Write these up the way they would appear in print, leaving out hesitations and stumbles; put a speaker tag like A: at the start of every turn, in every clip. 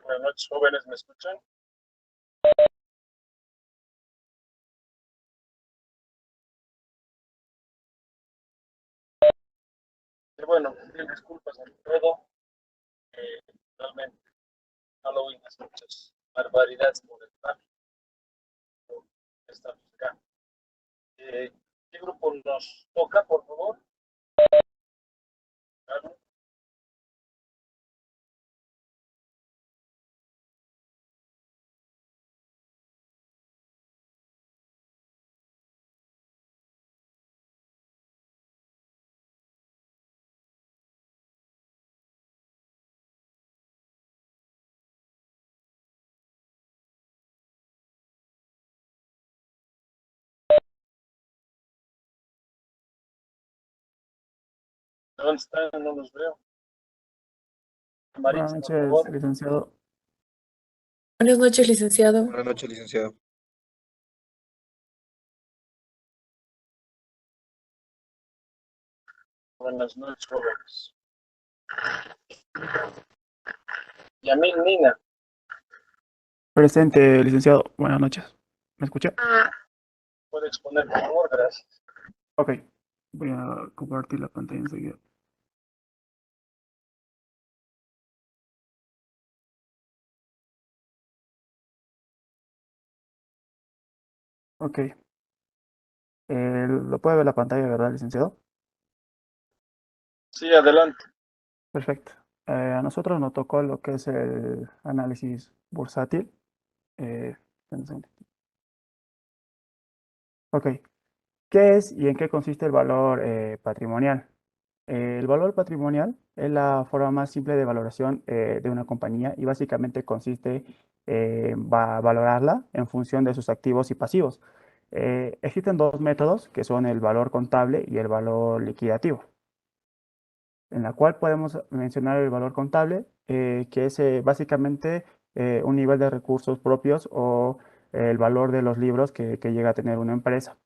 A: Buenas noches, jóvenes, ¿me escuchan? Y bueno, mil disculpas ante todo. Realmente, Halloween hace muchas barbaridades por el tráfico que estamos acá. Eh, ¿Qué grupo nos toca, por favor? Claro. ¿Dónde están? No los veo.
B: Buenas
A: Maritza, por
B: noches,
A: favor.
B: licenciado.
C: Buenas noches, licenciado.
D: Buenas noches, licenciado.
A: Buenas noches, jóvenes. Yamil Nina,
B: Presente, licenciado. Buenas noches. ¿Me escucha?
A: puede exponer, por favor, gracias.
B: Ok. Voy a compartir la pantalla enseguida. Ok. ¿Lo puede ver la pantalla, verdad, licenciado?
A: Sí, adelante.
B: Perfecto. A nosotros nos tocó lo que es el análisis bursátil. Eh, ok. ¿Qué es y en qué consiste el valor patrimonial? El valor patrimonial es la forma más simple de valoración de una compañía y básicamente consiste en valorarla en función de sus activos y pasivos. Existen dos métodos que son el valor contable y el valor liquidativo, en la cual podemos mencionar el valor contable, que es básicamente un nivel de recursos propios o el valor de los libros que llega a tener una empresa.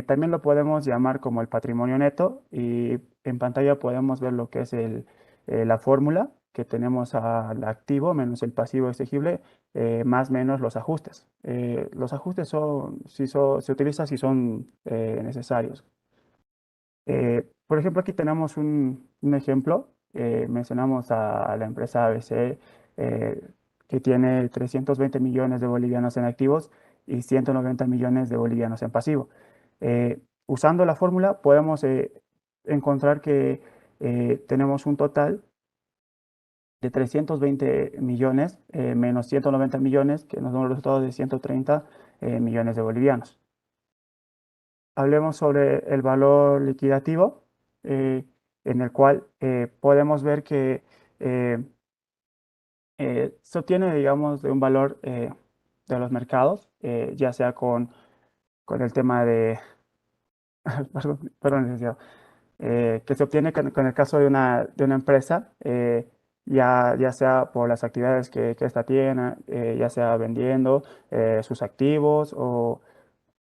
B: También lo podemos llamar como el patrimonio neto y en pantalla podemos ver lo que es la fórmula que tenemos al activo menos el pasivo exigible más menos los ajustes. Los ajustes se utilizan si son necesarios. Por ejemplo, aquí tenemos un ejemplo. Mencionamos a la empresa ABC que tiene 320 millones de bolivianos en activos y 190 millones de bolivianos en pasivo. Usando la fórmula podemos encontrar que tenemos un total de 320 millones menos 190 millones, que nos da un resultado de 130 millones de bolivianos. Hablemos sobre el valor liquidativo, en el cual podemos ver que eh, se obtiene, digamos, de un valor de los mercados, ya sea con el tema de, perdón, licenciado, que se obtiene con el caso de una empresa, ya sea por las actividades que ésta tiene, ya sea vendiendo sus activos o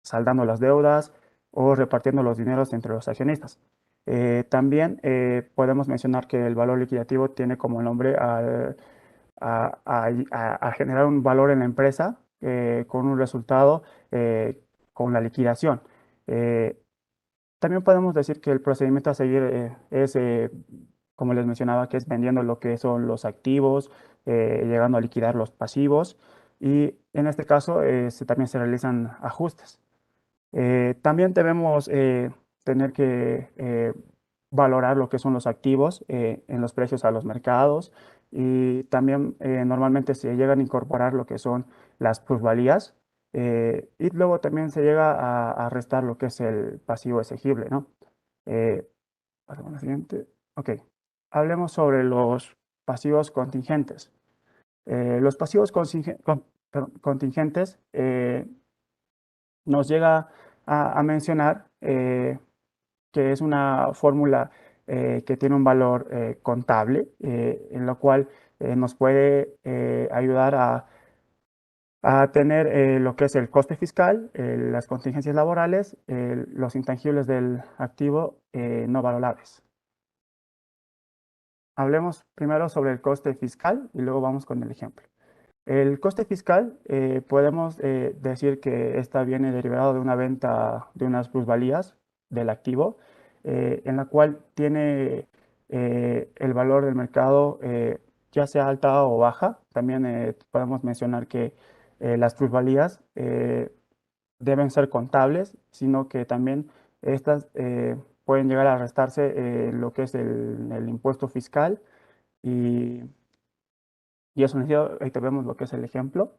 B: saldando las deudas o repartiendo los dineros entre los accionistas. También podemos mencionar que el valor liquidativo tiene como nombre a generar un valor en la empresa con un resultado con la liquidación. Eh, También podemos decir que el procedimiento a seguir es, como les mencionaba, que es vendiendo lo que son los activos, llegando a liquidar los pasivos y en este caso también se realizan ajustes. También debemos tener que valorar lo que son los activos en los precios a los mercados y también normalmente se llegan a incorporar lo que son las plusvalías y luego también se llega a restar lo que es el pasivo exigible, ¿no? Eh, Pasamos a la siguiente. Ok, hablemos sobre los pasivos contingentes. Los pasivos perdón, contingentes nos llega a mencionar que es una fórmula que tiene un valor contable, en lo cual nos puede ayudar a tener lo que es el coste fiscal, las contingencias laborales, los intangibles del activo no valorables. Hablemos primero sobre el coste fiscal y luego vamos con el ejemplo. El coste fiscal, podemos decir que esta viene derivado de una venta de unas plusvalías del activo, en la cual tiene el valor del mercado, ya sea alta o baja. También podemos mencionar que las plusvalías deben ser contables, sino que también estas pueden llegar a restarse lo que es el impuesto fiscal y, y eso, ahí te vemos lo que es el ejemplo.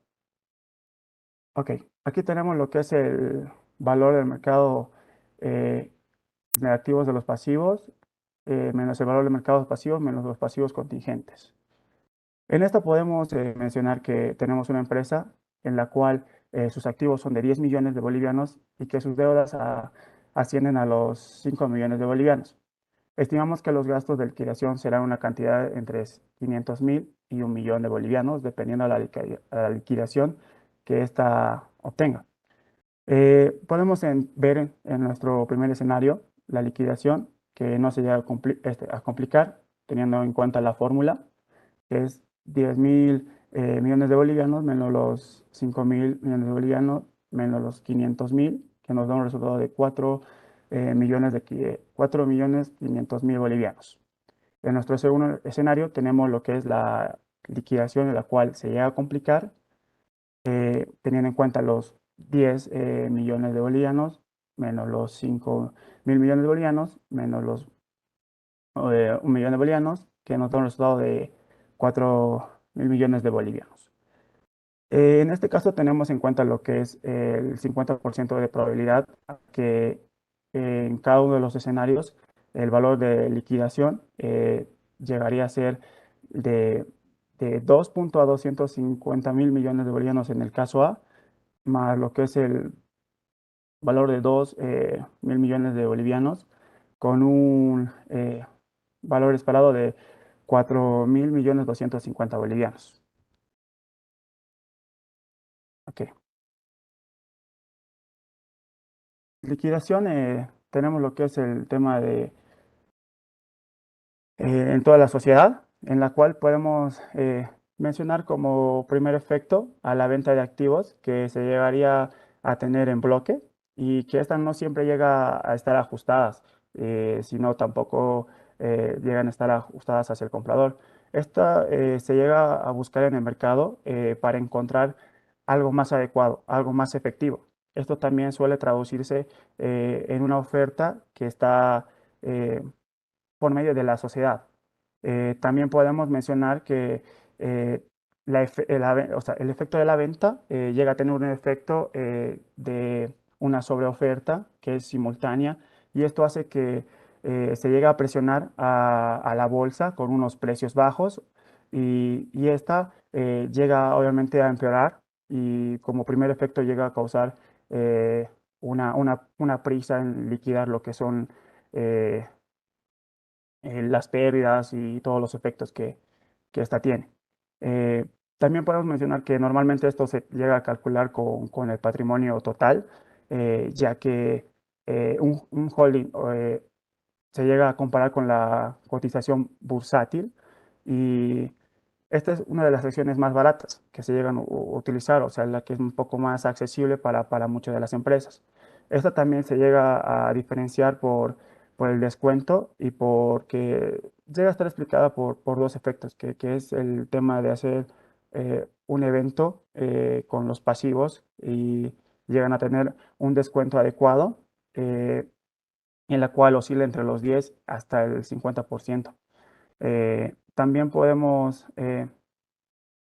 B: Ok, aquí tenemos lo que es el valor del mercado eh, de activos de los pasivos, menos el valor del mercado de los pasivos, menos los pasivos contingentes. En esta podemos mencionar que tenemos una empresa en la cual sus activos son de 10 millones de bolivianos y que sus deudas ascienden a los 5 millones de bolivianos. Estimamos que los gastos de liquidación serán una cantidad entre 500.000 y 1 millón de bolivianos, dependiendo de la liquidación que ésta obtenga. Podemos ver en nuestro primer escenario la liquidación que no se llega a complicar, teniendo en cuenta la fórmula, que es 10.000 millones de bolivianos menos los 5.000 millones de bolivianos menos los 500.000, que nos da un resultado de 4 millones 500.000 bolivianos. En nuestro segundo escenario tenemos lo que es la liquidación, en la cual se llega a complicar, teniendo en cuenta los 10 millones de bolivianos menos los 5.000 millones de bolivianos menos los 1 millón de bolivianos, que nos da un resultado de 4.000 millones de bolivianos. En este caso tenemos en cuenta lo que es el 50% de probabilidad que en cada uno de los escenarios el valor de liquidación llegaría a ser de, de 2.250.000 millones de bolivianos en el caso A, más lo que es el valor de 2.000 millones de bolivianos, con un valor esperado de 4.000 millones 250 bolivianos. Ok. Liquidación, tenemos lo que es el tema de en toda la sociedad, en la cual podemos mencionar como primer efecto a la venta de activos que se llegaría a tener en bloque y que esta no siempre llega a estar ajustadas, sino tampoco llegan a estar ajustadas hacia el comprador. Esta se llega a buscar en el mercado para encontrar algo más adecuado, algo más efectivo. Esto también suele traducirse en una oferta que está por medio de la sociedad. También podemos mencionar que eh, o sea, el efecto de la venta llega a tener un efecto de una sobreoferta que es simultánea y esto hace que se llegue a presionar a la bolsa con unos precios bajos y esta llega obviamente a empeorar y como primer efecto llega a causar una prisa en liquidar lo que son las pérdidas y todos los efectos que esta tiene. Eh, También podemos mencionar que normalmente esto se llega a calcular con el patrimonio total, ya que un holding se llega a comparar con la cotización bursátil y esta es una de las acciones más baratas que se llegan a utilizar, o sea, la que es un poco más accesible para muchas de las empresas. Esta también se llega a diferenciar por el descuento y porque llega a estar explicada por dos efectos, que es el tema de hacer un evento con los pasivos y llegan a tener un descuento adecuado, en la cual oscila entre los 10 hasta el 50%. También podemos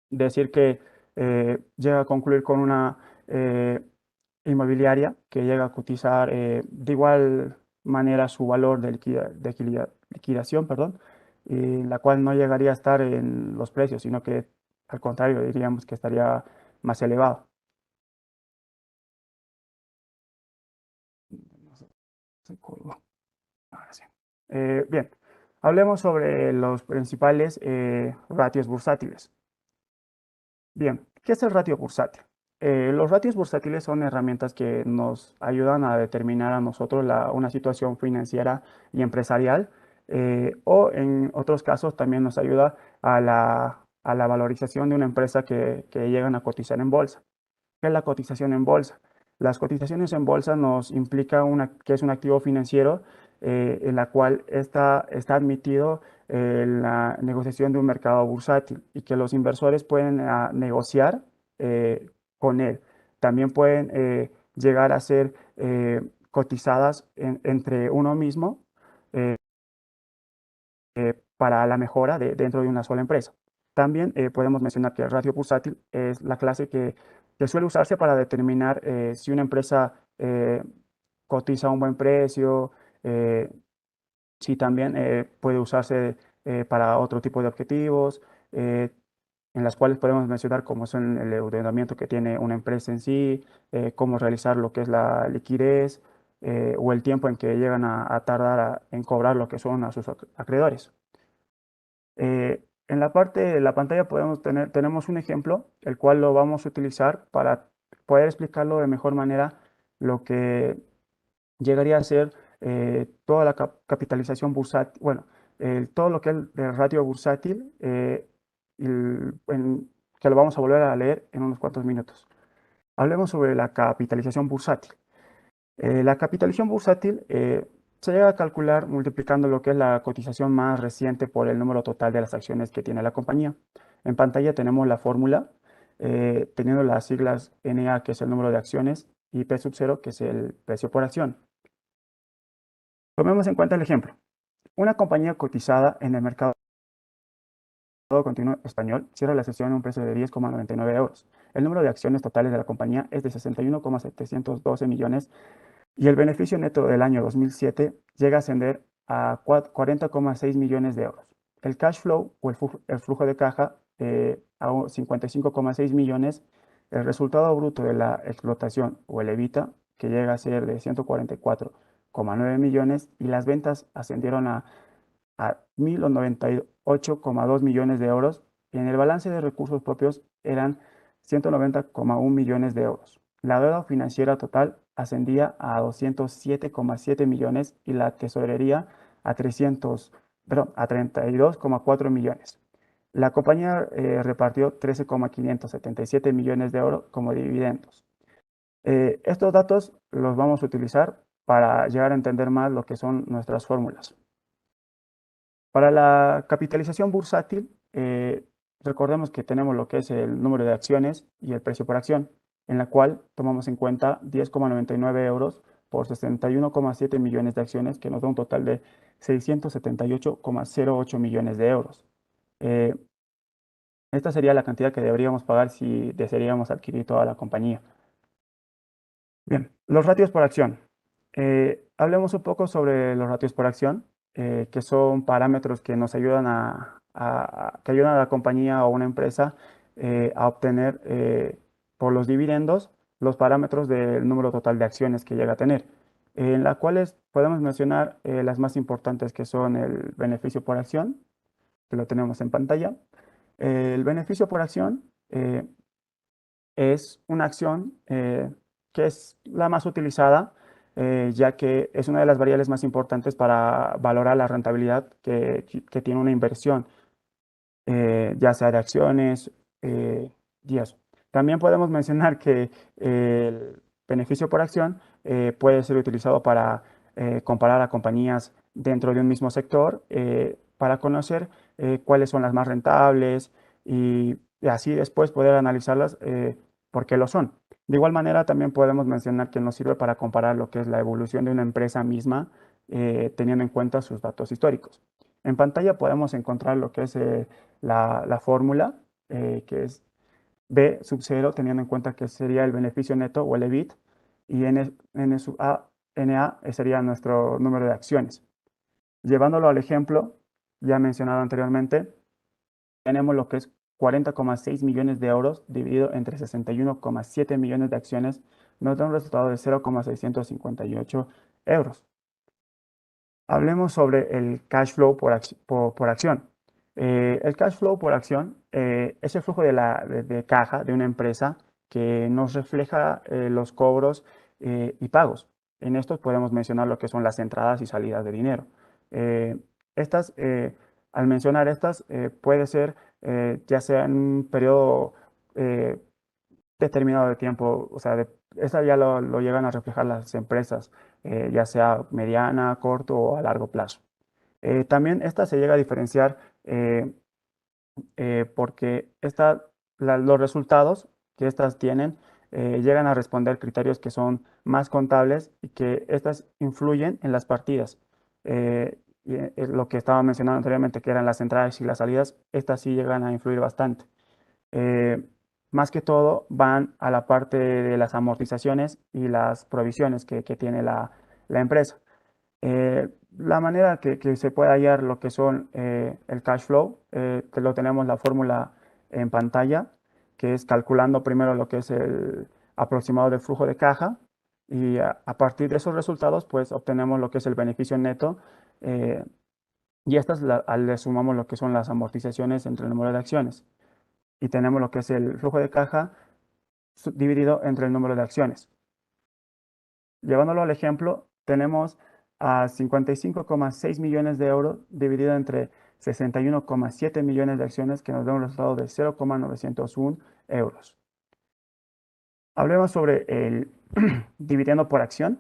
B: decir que llega a concluir con una inmobiliaria que llega a cotizar de igual manera su valor de liquidación, perdón, y la cual no llegaría a estar en los precios, sino que al contrario, diríamos que estaría más elevado. Se colgó. Ahora sí. Bien, hablemos sobre los principales ratios bursátiles. Bien, ¿qué es el ratio bursátil? Los ratios bursátiles son herramientas que nos ayudan a determinar a nosotros una situación financiera y empresarial, o en otros casos también nos ayuda a la a la valorización de una empresa que llegan a cotizar en bolsa. ¿Qué es la cotización en bolsa? Las cotizaciones en bolsa nos implica que es un activo financiero en la cual está admitido la negociación de un mercado bursátil y que los inversores pueden negociar con él. También pueden llegar a ser cotizadas entre uno mismo eh, para la mejora dentro de una sola empresa. También podemos mencionar que el ratio bursátil es la clase que suele usarse para determinar si una empresa cotiza a un buen precio, eh, si también puede usarse para otro tipo de objetivos, eh, en las cuales podemos mencionar cómo son el endeudamiento que tiene una empresa en sí, cómo realizar lo que es la liquidez o el tiempo en que llegan a tardar en cobrar lo que son a sus acreedores. En la parte de la pantalla tenemos un ejemplo, el cual lo vamos a utilizar para poder explicarlo de mejor manera lo que llegaría a ser toda la capitalización bursátil, bueno, todo lo que es el ratio bursátil, que lo vamos a volver a leer en unos cuantos minutos. Hablemos sobre la capitalización bursátil. La capitalización bursátil se llega a calcular multiplicando lo que es la cotización más reciente por el número total de las acciones que tiene la compañía. En pantalla tenemos la fórmula, teniendo las siglas NA, que es el número de acciones, y P sub 0, que es el precio por acción. Tomemos en cuenta el ejemplo. Una compañía cotizada en el mercado continuo español cierra la sesión a un precio de 10,99 euros. El número de acciones totales de la compañía es de 61,712 millones y el beneficio neto del año 2007 llega a ascender a 40,6 millones de euros. El cash flow o el flujo de caja a 55,6 millones. El resultado bruto de la explotación o el EBITDA, que llega a ser de 144,9 millones, y las ventas ascendieron a 1.098,2 millones de euros. Y en el balance de recursos propios eran 190,1 millones de euros. La deuda financiera total ascendía a 207,7 millones y la tesorería a 32,4 millones. La compañía repartió 13,577 millones de euros como dividendos. Estos datos los vamos a utilizar para llegar a entender más lo que son nuestras fórmulas. Para la capitalización bursátil, recordemos que tenemos lo que es el número de acciones y el precio por acción, en la cual tomamos en cuenta 10,99 euros por 61,7 millones de acciones, que nos da un total de 678,08 millones de euros. Esta sería la cantidad que deberíamos pagar si desearíamos adquirir toda la compañía. Bien, los ratios por acción. Hablemos un poco sobre los ratios por acción, que son parámetros que nos ayudan que ayudan a la compañía o una empresa a obtener por los dividendos los parámetros del número total de acciones que llega a tener, en las cuales podemos mencionar las más importantes, que son el beneficio por acción, que lo tenemos en pantalla. El beneficio por acción es una acción que es la más utilizada, ya que es una de las variables más importantes para valorar la rentabilidad que tiene una inversión, ya sea de acciones y eso. También podemos mencionar que el beneficio por acción puede ser utilizado para comparar a compañías dentro de un mismo sector, para conocer cuáles son las más rentables y así después poder analizarlas por qué lo son. De igual manera, también podemos mencionar que nos sirve para comparar lo que es la evolución de una empresa misma, teniendo en cuenta sus datos históricos. En pantalla podemos encontrar lo que es la fórmula, que es B sub 0, teniendo en cuenta que sería el beneficio neto o el EBIT, y N sub A, NA sería nuestro número de acciones. Llevándolo al ejemplo ya mencionado anteriormente, tenemos lo que es 40,6 millones de euros dividido entre 61,7 millones de acciones, nos da un resultado de 0,658 euros. Hablemos sobre el cash flow por acción. El cash flow por acción es el flujo de caja de una empresa que nos refleja los cobros y pagos. En estos podemos mencionar lo que son las entradas y salidas de dinero. Estas, al mencionar estas, puede ser ya sea en un periodo eh, determinado de tiempo, o sea, esa ya lo llegan a reflejar las empresas, ya sea mediana, corto o a largo plazo. También esta se llega a diferenciar porque los resultados que estas tienen llegan a responder criterios que son más contables y que estas influyen en las partidas. Lo que estaba mencionando anteriormente, que eran las entradas y las salidas, estas sí llegan a influir bastante. Eh, Más que todo van a la parte de las amortizaciones y las provisiones que tiene la empresa. La manera que se puede hallar lo que son el cash flow, que lo tenemos la fórmula en pantalla, que es calculando primero lo que es el aproximado del flujo de caja y a partir de esos resultados pues obtenemos lo que es el beneficio neto y estas le sumamos lo que son las amortizaciones entre el número de acciones y tenemos lo que es el flujo de caja dividido entre el número de acciones. Llevándolo al ejemplo, tenemos a 55,6 millones de euros dividido entre 61,7 millones de acciones que nos da un resultado de 0,901 euros. Hablemos sobre el dividendo por acción.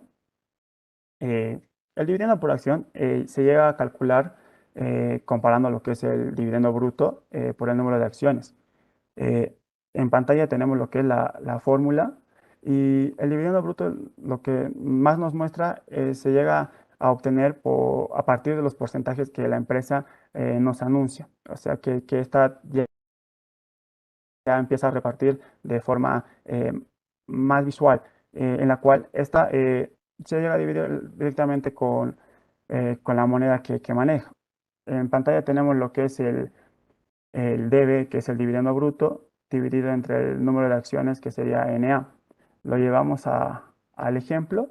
B: El dividendo por acción se llega a calcular comparando lo que es el dividendo bruto por el número de acciones. Eh, en pantalla tenemos lo que es la fórmula y el dividendo bruto lo que más nos muestra se llega a obtener a partir de los porcentajes que la empresa nos anuncia. O sea que esta ya empieza a repartir de forma más visual, en la cual esta se llega a dividir directamente con la moneda que maneja. En pantalla tenemos lo que es el DB, que es el dividendo bruto, dividido entre el número de acciones, que sería NA. Lo llevamos al ejemplo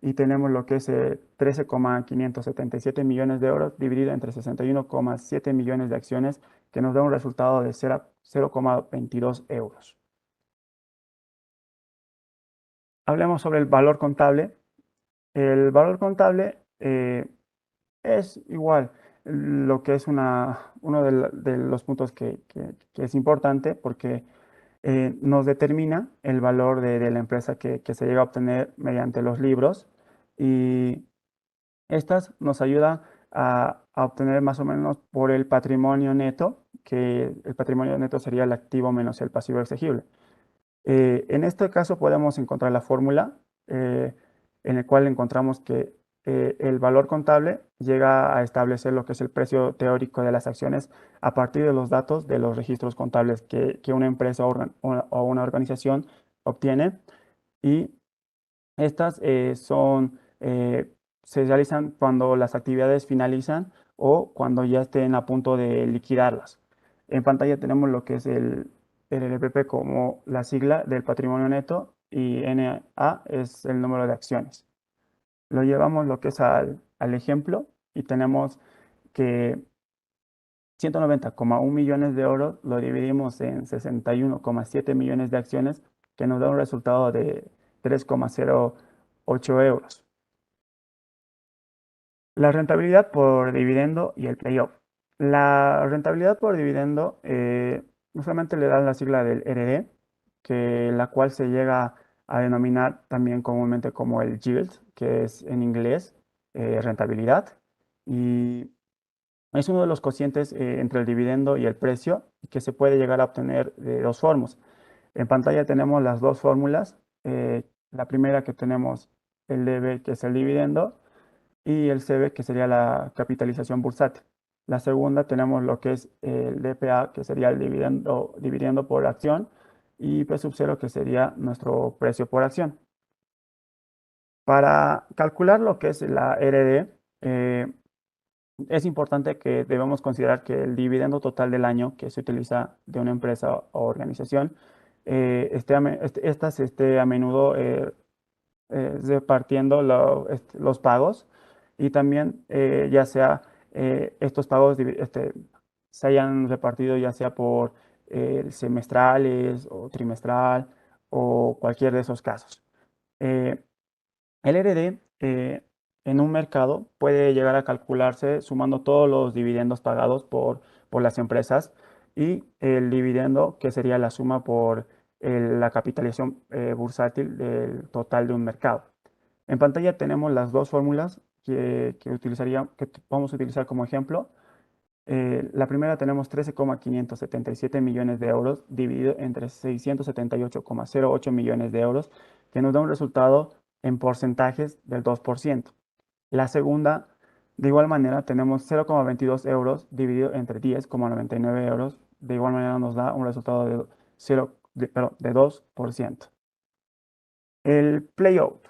B: y tenemos lo que es 13,577 millones de euros dividido entre 61,7 millones de acciones, que nos da un resultado de 0,22 euros. Hablemos sobre el valor contable. El valor contable es igual lo que es uno de los puntos que es importante porque nos determina el valor de la empresa que se llega a obtener mediante los libros y estas nos ayudan a obtener más o menos por el patrimonio neto, que el patrimonio neto sería el activo menos el pasivo exigible. En este caso podemos encontrar la fórmula en el cual encontramos que el valor contable llega a establecer lo que es el precio teórico de las acciones a partir de los datos de los registros contables que una empresa o una organización obtiene y estas se realizan cuando las actividades finalizan o cuando ya estén a punto de liquidarlas. En pantalla tenemos lo que es el LPP como la sigla del patrimonio neto y NA es el número de acciones. Lo llevamos lo que es al ejemplo y tenemos que 190,1 millones de euros lo dividimos en 61,7 millones de acciones que nos da un resultado de 3,08 euros. La rentabilidad por dividendo y el payoff. La rentabilidad por dividendo no solamente le da la sigla del RD, la cual se llega a denominar también comúnmente como el yield, que es en inglés rentabilidad, y es uno de los cocientes entre el dividendo y el precio que se puede llegar a obtener de dos formas. En pantalla tenemos las dos fórmulas. La primera que tenemos el DB, que es el dividendo, y el CB, que sería la capitalización bursátil. La segunda tenemos lo que es el DPA, que sería el dividendo por acción, y P sub 0, que sería nuestro precio por acción. Para calcular lo que es la RD, es importante que debemos considerar que el dividendo total del año que se utiliza de una empresa o organización, esta se esté a menudo repartiendo los pagos y también ya sea estos pagos se hayan repartido ya sea por semestrales o trimestral o cualquier de esos casos. El RD en un mercado puede llegar a calcularse sumando todos los dividendos pagados por las empresas y el dividendo, que sería la suma por la capitalización bursátil del total de un mercado. En pantalla tenemos las dos fórmulas que vamos a utilizar como ejemplo. La primera tenemos 13,577 millones de euros dividido entre 678,08 millones de euros, que nos da un resultado en porcentajes del 2%. La segunda, de igual manera, tenemos 0,22 euros dividido entre 10,99 euros. De igual manera nos da un resultado de 2%. El playout.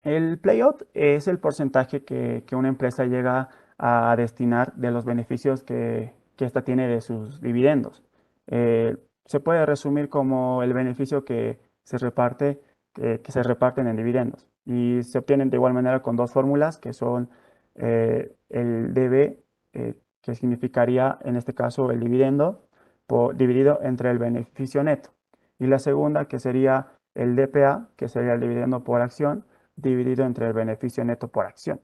B: El playout es el porcentaje que una empresa llega a destinar de los beneficios que ésta tiene de sus dividendos. Se puede resumir como el beneficio que se reparten en dividendos. Y se obtienen de igual manera con dos fórmulas, que son el DB, que significaría en este caso el dividendo, dividido entre el beneficio neto. Y la segunda, que sería el DPA, que sería el dividendo por acción, dividido entre el beneficio neto por acción.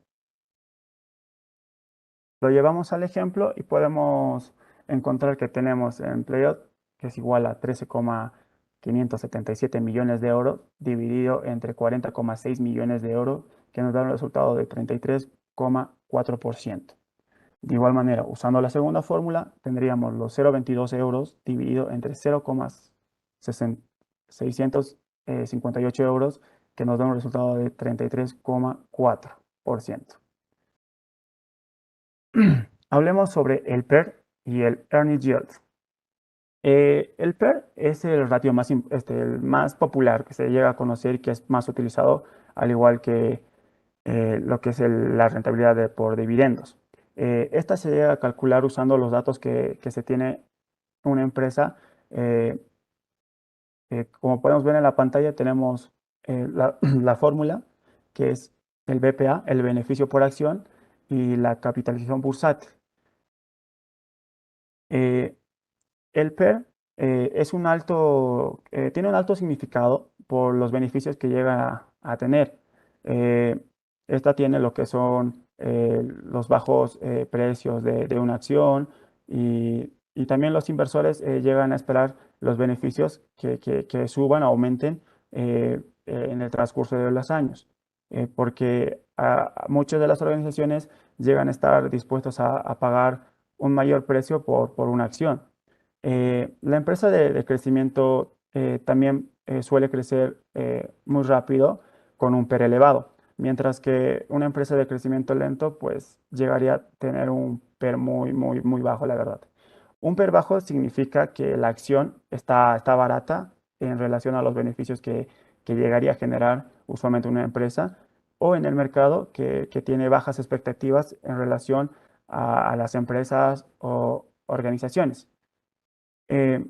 B: Lo llevamos al ejemplo y podemos encontrar que tenemos en playout, que es igual a 13,577 millones de euros, dividido entre 40,6 millones de euros, que nos da un resultado de 33,4%. De igual manera, usando la segunda fórmula, tendríamos los 0,22 euros dividido entre 0,658 euros, que nos da un resultado de 33,4%. Hablemos sobre el PER y el Earnings Yield. El PER es el ratio el más popular que se llega a conocer y que es más utilizado, al igual que lo que es la rentabilidad por dividendos. Esta se llega a calcular usando los datos que se tiene una empresa. Como podemos ver en la pantalla, tenemos la fórmula, que es el BPA, el beneficio por acción, y la capitalización bursátil. El PER tiene un alto significado por los beneficios que llega a tener. Esta tiene lo que son los bajos precios de una acción, y también los inversores llegan a esperar los beneficios que suban, aumenten en el transcurso de los años, porque muchas de las organizaciones llegan a estar dispuestos a pagar un mayor precio por una acción. La empresa de crecimiento también suele crecer muy rápido con un PER elevado, mientras que una empresa de crecimiento lento pues llegaría a tener un PER muy, muy, muy bajo, la verdad. Un PER bajo significa que la acción está barata en relación a los beneficios que llegaría a generar usualmente una empresa, o en el mercado que tiene bajas expectativas en relación a las empresas o organizaciones. Eh,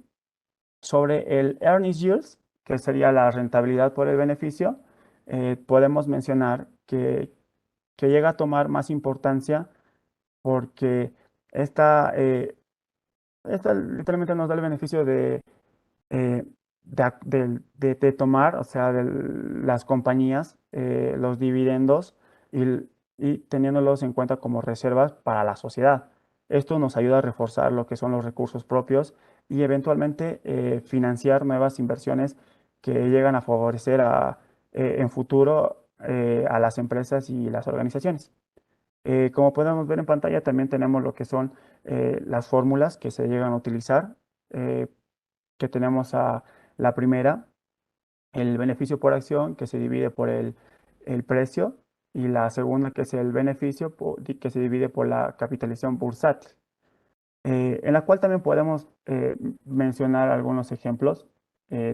B: Sobre el earnings yield, que sería la rentabilidad por el beneficio, podemos mencionar que llega a tomar más importancia porque esta literalmente nos da el beneficio eh, de tomar, o sea, de las compañías, los dividendos y teniéndolos en cuenta como reservas para la sociedad. Esto nos ayuda a reforzar lo que son los recursos propios y eventualmente financiar nuevas inversiones que llegan a favorecer en futuro a las empresas y las organizaciones. Como podemos ver en pantalla, también tenemos lo que son las fórmulas que se llegan a utilizar, eh, que tenemos a la primera, el beneficio por acción, que se divide por el precio, y la segunda, que es el beneficio que se divide por la capitalización bursátil, en la cual también podemos mencionar algunos ejemplos,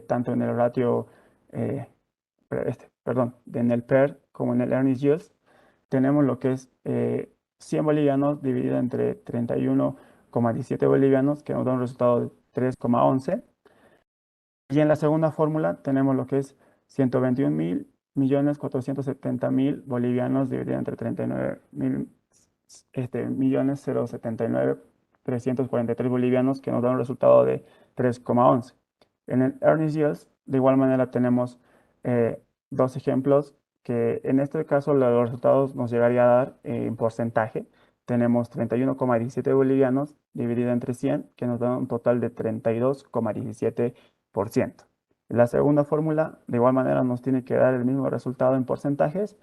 B: tanto en el ratio, en el PER como en el Earnings Yield. Tenemos lo que es 100 bolivianos dividido entre 31,17 bolivianos, que nos da un resultado de 3,11. Y en la segunda fórmula tenemos lo que es 121.470.000 bolivianos dividido entre 39.000 millones 079.343 bolivianos, que nos da un resultado de 3,11. En el Earnings Yield, de igual manera, tenemos dos ejemplos que en este caso los resultados nos llegaría a dar en porcentaje, tenemos 31,17 bolivianos dividido entre 100, que nos da un total de 32,17%. La segunda fórmula, de igual manera, nos tiene que dar el mismo resultado en porcentajes,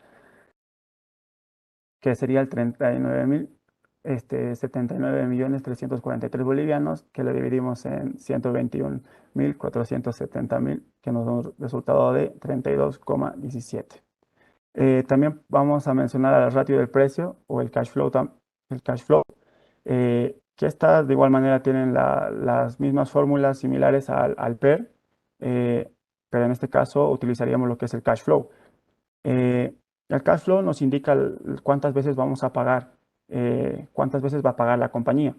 B: que sería el 79.343 bolivianos, que lo dividimos en 121.470.000, que nos da un resultado de 32,17. También vamos a mencionar el ratio del precio o el cash flow, que estas de igual manera tienen las mismas fórmulas similares al PER, pero en este caso utilizaríamos lo que es el cash flow. El cash flow nos indica cuántas veces vamos a pagar, cuántas veces va a pagar la compañía.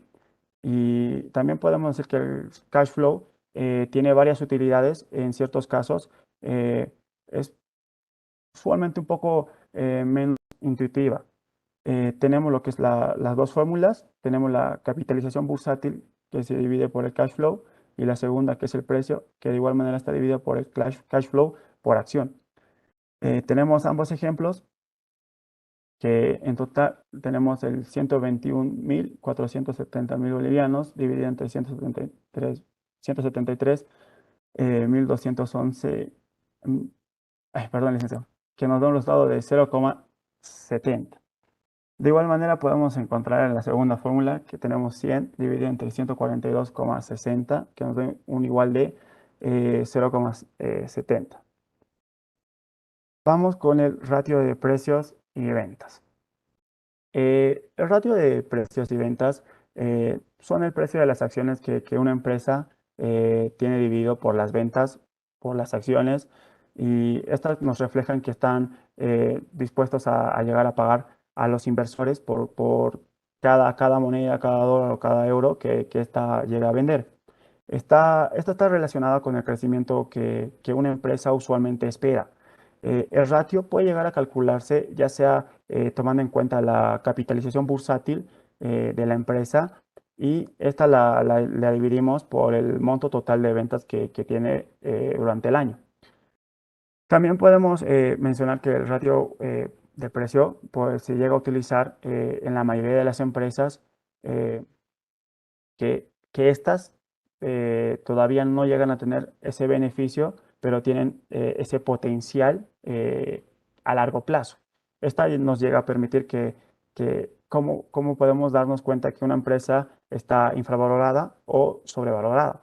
B: Y también podemos decir que el cash flow tiene varias utilidades. En ciertos casos es usualmente un poco menos intuitiva. Tenemos lo que es las dos fórmulas. Tenemos la capitalización bursátil, que se divide por el cash flow, y la segunda, que es el precio, que de igual manera está dividido por el cash flow por acción. Tenemos ambos ejemplos, que en total tenemos el 121.470.000 bolivianos dividido entre 173.211, perdón, licenciado, que nos da un resultado de 0,70. De igual manera podemos encontrar en la segunda fórmula que tenemos 100 dividido entre 142,60, que nos da un igual de 0,70. Vamos con el ratio de precios y ventas. El ratio de precios y ventas son el precio de las acciones que una empresa tiene dividido por las ventas, por las acciones, y estas nos reflejan que están dispuestos a llegar a pagar a los inversores por cada moneda, cada dólar o cada euro que ésta llega a vender. Esta está relacionada con el crecimiento que una empresa usualmente espera. El ratio puede llegar a calcularse ya sea tomando en cuenta la capitalización bursátil de la empresa, y esta la dividimos por el monto total de ventas que tiene durante el año. También podemos mencionar que el ratio de precio pues, se llega a utilizar en la mayoría de las empresas, eh, que estas todavía no llegan a tener ese beneficio, pero tienen ese potencial a largo plazo. Esta nos llega a permitir cómo podemos darnos cuenta que una empresa está infravalorada o sobrevalorada.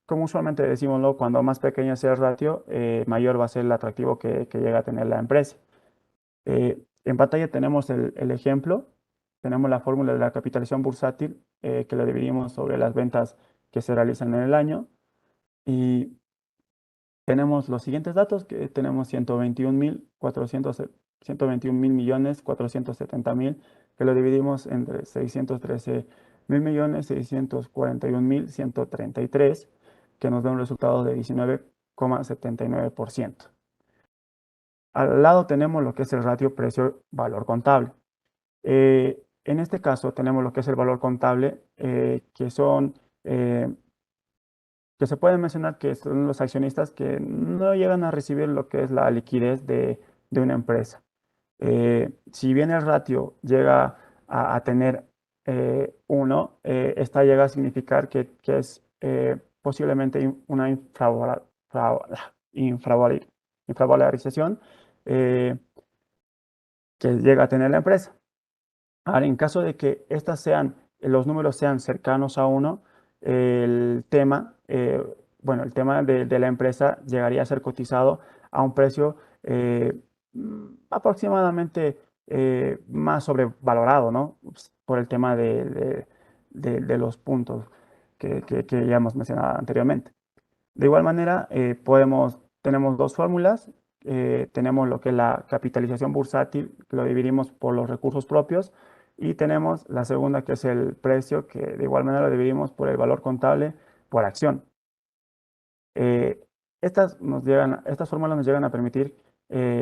B: Como usualmente decimos, ¿no? Cuando más pequeño sea el ratio, mayor va a ser el atractivo que llega a tener la empresa. En pantalla tenemos el ejemplo. Tenemos la fórmula de la capitalización bursátil, que la dividimos sobre las ventas que se realizan en el año. Y tenemos los siguientes datos, que tenemos 121.470.000, que lo dividimos entre 613.000 millones, 641.133, que nos da un resultado de 19,79%. Al lado tenemos lo que es el ratio precio-valor contable. En este caso tenemos lo que es el valor contable, que se puede mencionar que son los accionistas que no llegan a recibir lo que es la liquidez de una empresa. Si bien el ratio llega a tener 1, esta llega a significar que es posiblemente una infravalorización que llega a tener la empresa. Ahora, en caso de que los números sean cercanos a 1, el tema, el tema de la empresa llegaría a ser cotizado a un precio aproximadamente más sobrevalorado, ¿no? Por el tema de los puntos que ya hemos mencionado anteriormente. De igual manera, tenemos dos fórmulas. Tenemos lo que es la capitalización bursátil, que lo dividimos por los recursos propios, y tenemos la segunda, que es el precio, que de igual manera lo dividimos por el valor contable por acción. Estas fórmulas nos llegan a permitir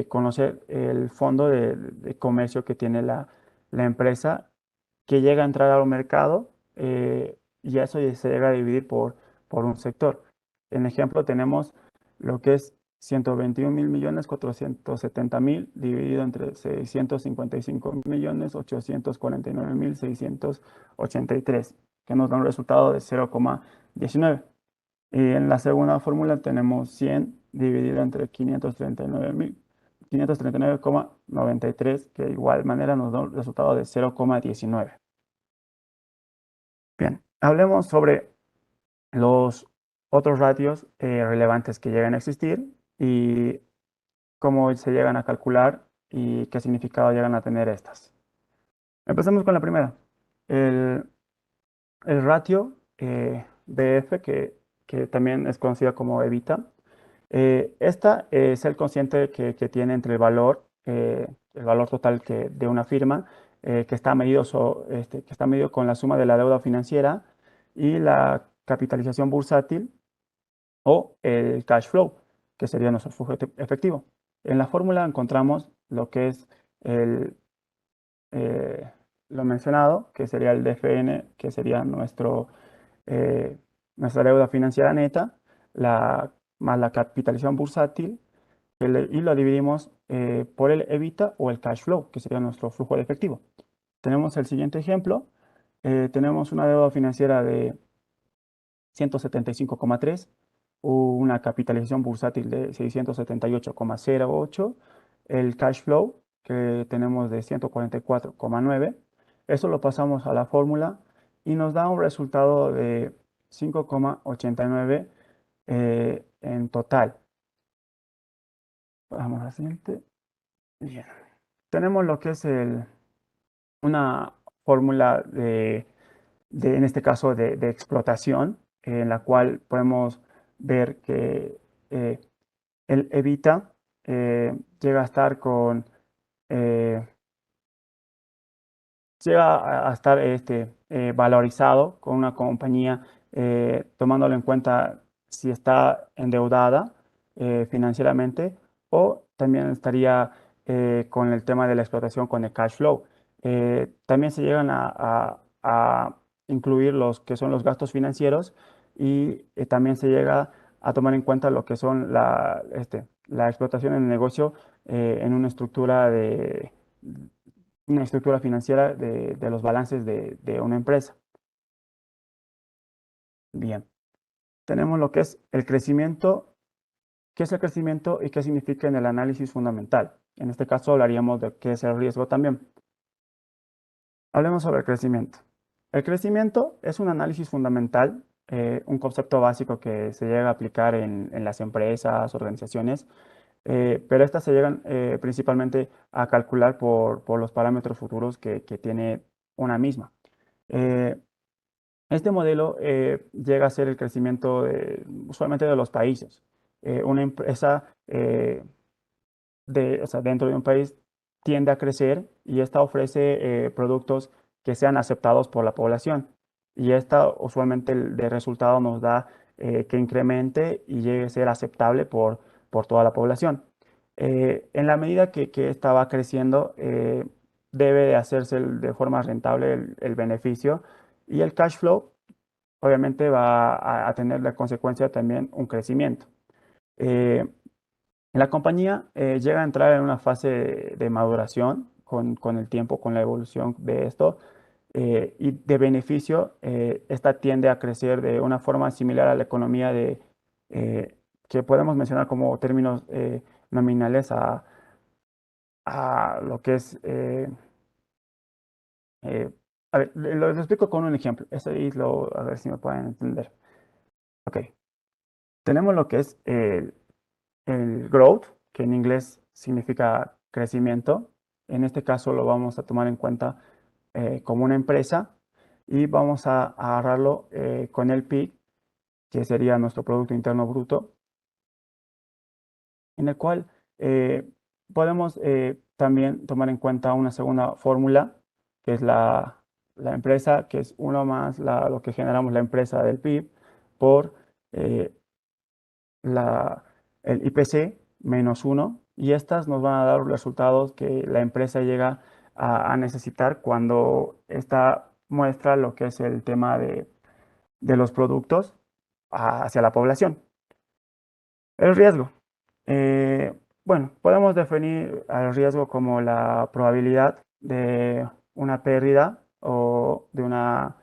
B: conocer el fondo de comercio que tiene la empresa, que llega a entrar al mercado, y eso se llega a dividir por un sector. En ejemplo, tenemos lo que es 121.470.000 dividido entre 655.849.683, que nos da un resultado de 0,19. Y en la segunda fórmula tenemos 100 dividido entre 539,93, que de igual manera nos da un resultado de 0,19. Bien, hablemos sobre los otros ratios relevantes que llegan a existir y cómo se llegan a calcular y qué significado llegan a tener estas. Empecemos con la primera. El, el ratio BF, que también es conocida como evita. Esta es el cociente que tiene entre el valor total de una firma, que está medido, que está medido con la suma de la deuda financiera y la capitalización bursátil o el cash flow, que sería nuestro flujo efectivo. En la fórmula encontramos lo que es el, eh, lo mencionado, que sería el DFN, que sería nuestra deuda financiera neta, más la capitalización bursátil, y lo dividimos por el EBITDA o el cash flow, que sería nuestro flujo de efectivo. Tenemos el siguiente ejemplo. Tenemos una deuda financiera de 175,3, una capitalización bursátil de 678,08, el cash flow que tenemos de 144,9. Eso lo pasamos a la fórmula y nos da un resultado de 5,89 en total. Vamos a la siguiente. Bien. Tenemos lo que es una fórmula en este caso, de explotación, en la cual podemos ver que eh, el evita llega a estar eh, llega a estar valorizado con una compañía, tomándolo en cuenta si está endeudada financieramente, o también estaría con el tema de la explotación con el cash flow. También se llegan a incluir los que son los gastos financieros, y también se llega a tomar en cuenta lo que son la explotación en el negocio en una estructura financiera de los balances de una empresa. Bien, tenemos lo que es el crecimiento. ¿Qué es el crecimiento y qué significa en el análisis fundamental? En este caso hablaríamos de qué es el riesgo también. Hablemos sobre el crecimiento. El crecimiento es un análisis fundamental, un concepto básico que se llega a aplicar en las empresas, organizaciones, pero estas se llegan principalmente a calcular por los parámetros futuros que tiene una misma. Eh, este modelo llega a ser el crecimiento usualmente de los países. Una empresa o sea, dentro de un país tiende a crecer y esta ofrece productos que sean aceptados por la población. Y esta usualmente de resultado nos da que incremente y llegue a ser aceptable por toda la población. En la medida que esta va creciendo, debe de hacerse de forma rentable el beneficio, y el cash flow obviamente va a tener la consecuencia también un crecimiento. Eh, la compañía llega a entrar en una fase de maduración con el tiempo, con la evolución de esto, y de beneficio, esta tiende a crecer de una forma similar a la economía eh, que podemos mencionar como términos nominales a lo que es, eh, a ver, lo explico con un ejemplo, a ver si me pueden entender. Ok, tenemos lo que es el growth, que en inglés significa crecimiento. En este caso lo vamos a tomar en cuenta como una empresa, y vamos a agarrarlo con el PIB, que sería nuestro Producto Interno Bruto, en el cual podemos también tomar en cuenta una segunda fórmula, que es la empresa, que es uno más lo que generamos la empresa del PIB por eh, el IPC menos 1, y estas nos van a dar los resultados que la empresa llega a necesitar cuando esta muestra lo que es el tema de los productos hacia la población. El riesgo. Bueno, podemos definir al riesgo como la probabilidad de una pérdida o de una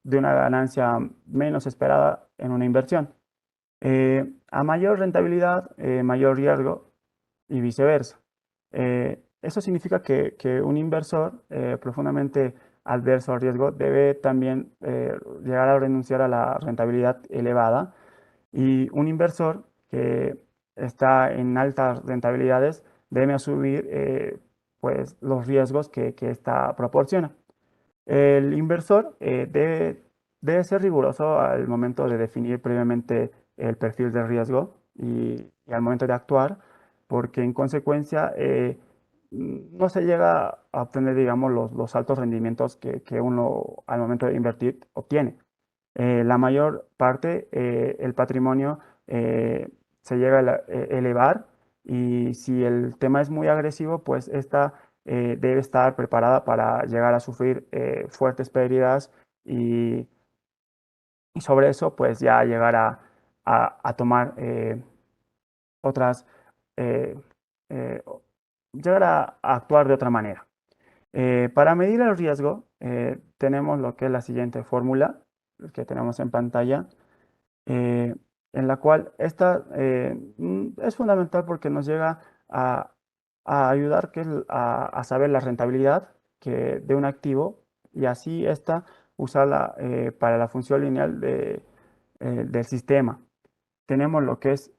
B: ganancia menos esperada en una inversión. A mayor rentabilidad, mayor riesgo y viceversa. Eso significa que un inversor profundamente adverso al riesgo debe también llegar a renunciar a la rentabilidad elevada, y un inversor que está en altas rentabilidades debe asumir pues, los riesgos que ésta proporciona. El inversor debe ser riguroso al momento de definir previamente el perfil de riesgo y al momento de actuar, porque en consecuencia no se llega a obtener, digamos, los altos rendimientos que uno al momento de invertir obtiene. La mayor parte, el patrimonio se llega a elevar, y si el tema es muy agresivo, pues esta debe estar preparada para llegar a sufrir fuertes pérdidas, y sobre eso pues ya llegar a tomar otras, eh, eh, llegar a actuar de otra manera. Para medir el riesgo tenemos lo que es la siguiente fórmula que tenemos en pantalla, eh, en la cual esta es fundamental porque nos llega a, a ayudar a saber la rentabilidad de un activo, y así esta usarla para la función lineal del sistema. Tenemos lo que es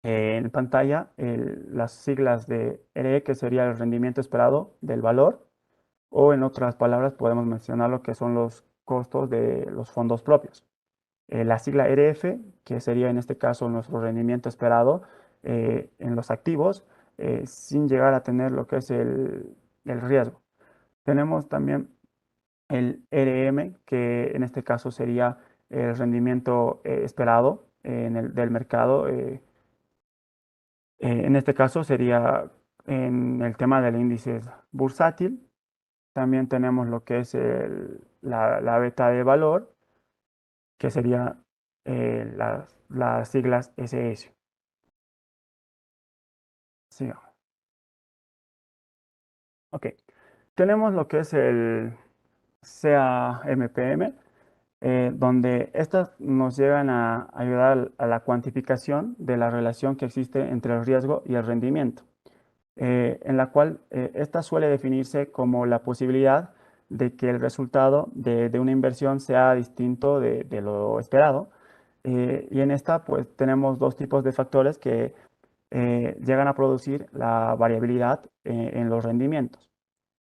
B: en pantalla las siglas de RE, que sería el rendimiento esperado del valor, o en otras palabras podemos mencionar lo que son los costos de los fondos propios. La sigla RF, que sería en este caso nuestro rendimiento esperado en los activos, sin llegar a tener lo que es el riesgo. Tenemos también el RM, que en este caso sería el rendimiento esperado del mercado. En este caso sería en el tema del índice bursátil. También tenemos lo que es la beta de valor, que sería las siglas SS. Sigamos. Ok. Tenemos lo que es el CAMPM, donde estas nos llegan a ayudar a la cuantificación de la relación que existe entre el riesgo y el rendimiento, en la cual esta suele definirse como la posibilidad de que el resultado de una inversión sea distinto de lo esperado. Y en esta, pues, tenemos dos tipos de factores que llegan a producir la variabilidad en los rendimientos.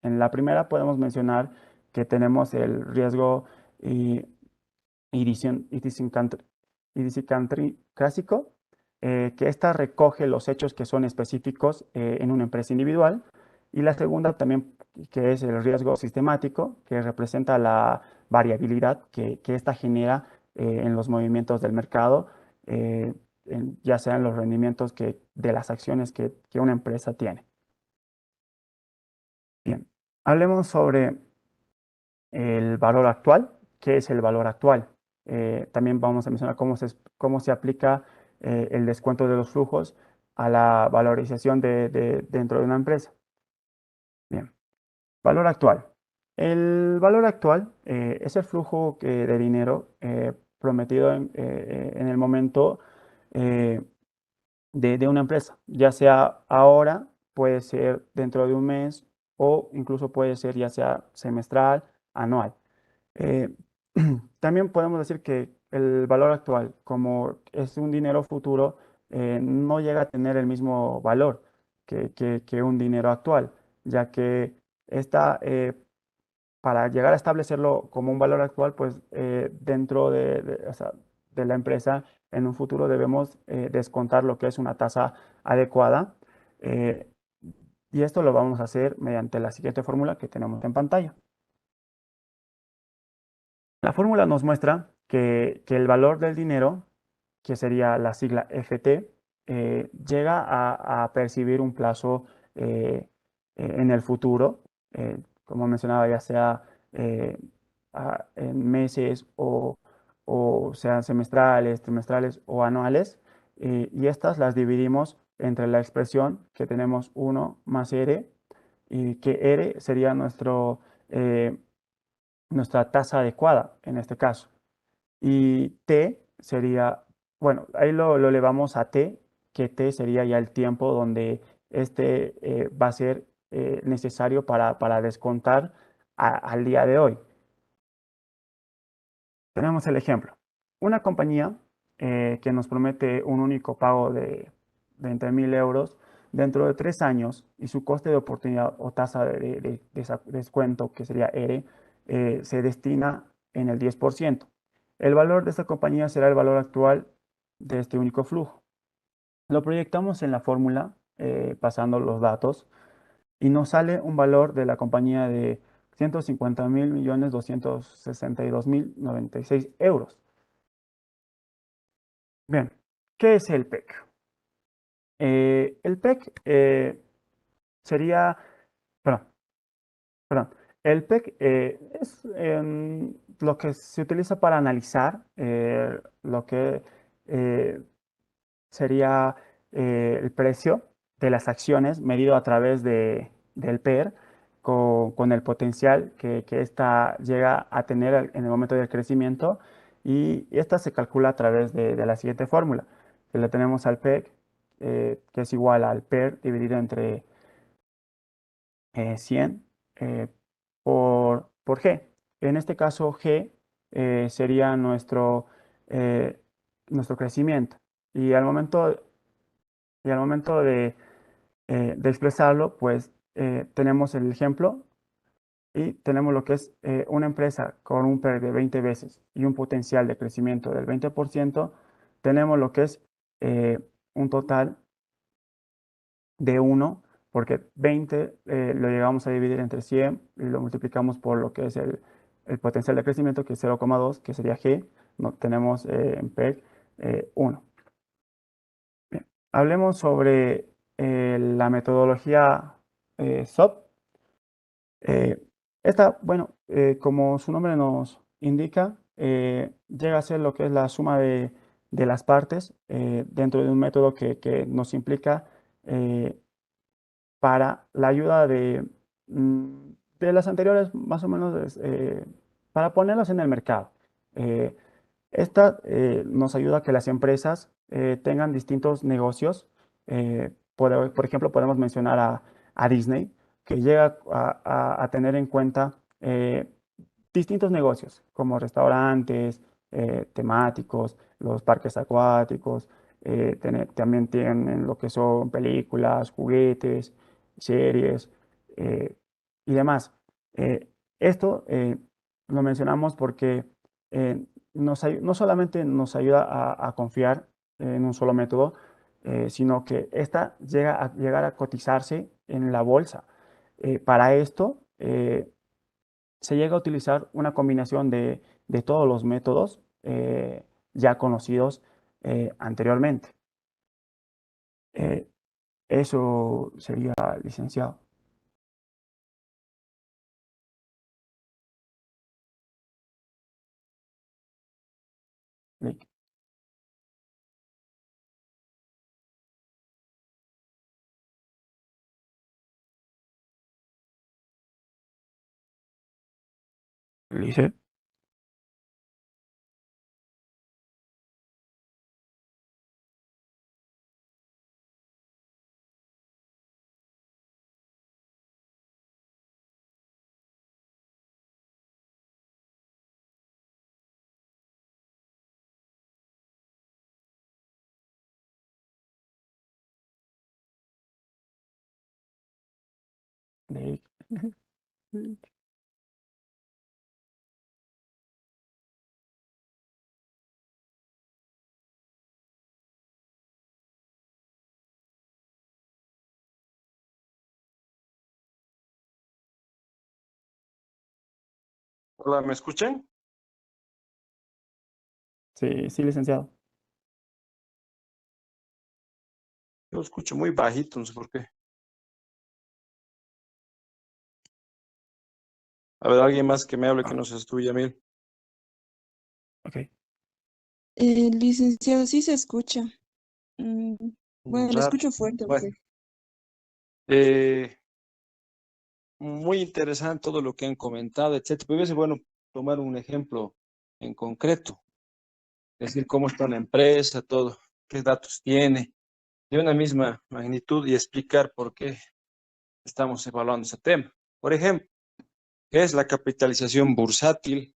B: En la primera podemos mencionar que tenemos el riesgo y idiosincrásico, que ésta recoge los hechos que son específicos en una empresa individual. Y la segunda también, que es el riesgo sistemático, que representa la variabilidad que ésta genera en los movimientos del mercado, eh, ya sean los rendimientos de las acciones que una empresa tiene. Bien, hablemos sobre el valor actual. ¿Qué es el valor actual? También vamos a mencionar cómo se aplica el descuento de los flujos a la valorización dentro de una empresa. Bien, valor actual. El valor actual es el flujo de dinero prometido en el momento eh, de una empresa, ya sea ahora, puede ser dentro de un mes, o incluso puede ser ya sea semestral, anual. Eh, También podemos decir que el valor actual, como es un dinero futuro, no llega a tener el mismo valor que un dinero actual, ya que esta, para llegar a establecerlo como un valor actual, pues dentro o sea, de la empresa, en un futuro debemos descontar lo que es una tasa adecuada, eh, y esto lo vamos a hacer mediante la siguiente fórmula que tenemos en pantalla. La fórmula nos muestra que el valor del dinero, que sería la sigla FT, llega a percibir un plazo en el futuro, como mencionaba, ya sea eh, en meses o sean semestrales, trimestrales o anuales, y estas las dividimos entre la expresión que tenemos 1 más R, y que R sería nuestra tasa adecuada en este caso. Y T sería, bueno, ahí lo elevamos a T, que T sería ya el tiempo donde este va a ser necesario para descontar al día de hoy. Tenemos el ejemplo. Una compañía que nos promete un único pago de 20.000 euros dentro de 3 años y su coste de oportunidad o tasa de descuento, que sería R, se destina en el 10%. El valor de esta compañía será el valor actual de este único flujo. Lo proyectamos en la fórmula pasando los datos y nos sale un valor de la compañía de 150.262.096 euros. Bien, ¿qué es el PEC? El PEC sería, perdón, perdón, el PEC es lo que se utiliza para analizar lo que sería el precio de las acciones medido a través del PER con el potencial que ésta llega a tener en el momento del crecimiento, y esta se calcula a través de la siguiente fórmula, que le tenemos al PEC, que es igual al PER dividido entre 100 por G. En este caso, G sería nuestro crecimiento. Y al momento de expresarlo, pues tenemos el ejemplo y tenemos lo que es una empresa con un PER de 20 veces y un potencial de crecimiento del 20%. Tenemos lo que es un total de 1, porque 20 lo llegamos a dividir entre 100 y lo multiplicamos por lo que es el potencial de crecimiento, que es 0,2, que sería G. No, tenemos en PEG 1. Bien. Hablemos sobre la metodología SOP. Esta, bueno, como su nombre nos indica, llega a ser lo que es la suma de las partes dentro de un método que nos implica para la ayuda de las anteriores, más o menos, para ponerlos en el mercado. Eh, Esta nos ayuda a que las empresas tengan distintos negocios. Por ejemplo, podemos mencionar a Disney, que llega a tener en cuenta distintos negocios, como restaurantes temáticos, los parques acuáticos, también tienen lo que son películas, juguetes, series eh, y demás. Esto lo mencionamos porque no solamente nos ayuda a confiar en un solo método, sino que esta llega a llegar a cotizarse en la bolsa. Para esto, se llega a utilizar una combinación de todos los métodos ya conocidos anteriormente. Eso sería, licenciado. Lic. Lice. Lic.
A: Hola, ¿me escuchan?
B: Sí, sí, licenciado.
A: Yo lo escucho muy bajito, no sé por qué. A ver, alguien más que me hable que no seas tú, Yamil.
B: Ok.
D: Licenciado, sí se escucha. Mm, Bueno, lo
E: Rato.
D: escucho fuerte,
E: Bueno,
D: profe.
E: muy interesante todo lo que han comentado, etcétera. Pero hubiese bueno tomar un ejemplo en concreto, es decir, cómo está la empresa, todo, qué datos tiene, de una misma magnitud y explicar por qué estamos evaluando ese tema. Por ejemplo, ¿qué es la capitalización bursátil?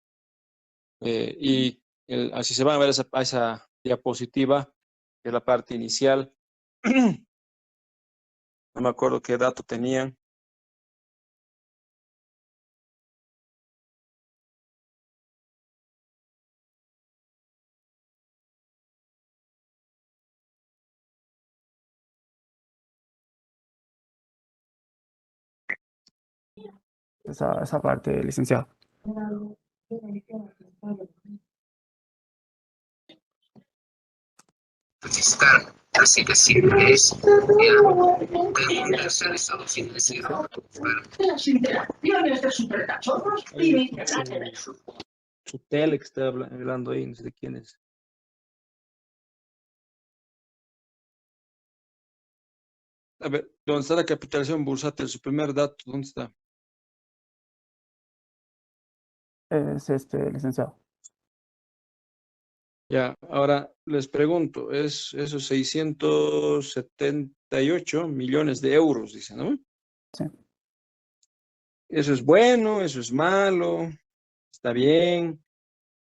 E: Así se van a ver a esa diapositiva, que es la parte inicial. No me acuerdo qué dato tenían.
B: Esa parte, licenciado.
F: Necesitar, así que siempre es inversar Estados Unidos las interacciones de supercachorros y
E: Su tele que está hablando ahí, no sé de quién es. A ver, ¿dónde está la capitalización bursátil? Su primer dato, ¿dónde está?
B: Es este, licenciado.
E: Ya, ahora les pregunto, es esos 678 millones de euros, dice, ¿no?
B: Sí.
E: Eso es bueno, eso es malo, está bien,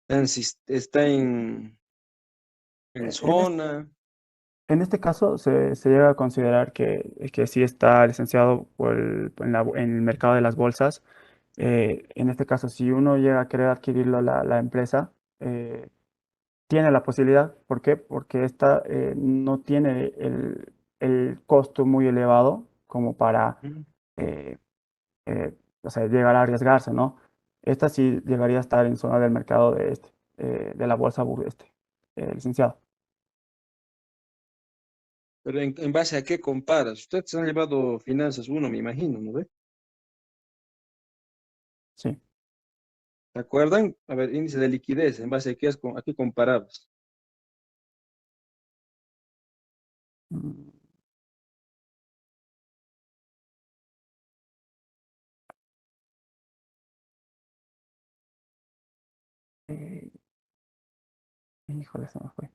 E: está en
B: En este,
E: zona.
B: en este caso se llega a considerar que sí está licenciado en el mercado de las bolsas. En este caso, si uno llega a querer adquirirlo la empresa, tiene la posibilidad. ¿Por qué? Porque esta no tiene el costo muy elevado como para
E: Ujú.
B: eh, o sea, llegar a arriesgarse, ¿no? Esta sí llegaría a estar en zona del mercado de la bolsa licenciado.
E: Pero en base a qué comparas. Ustedes han llevado finanzas uno, me imagino, ¿no ve?
B: Sí.
E: ¿Se acuerdan? A ver, índice de liquidez, ¿en base a a qué comparabas?
B: Mm, eh, híjole, se me fue.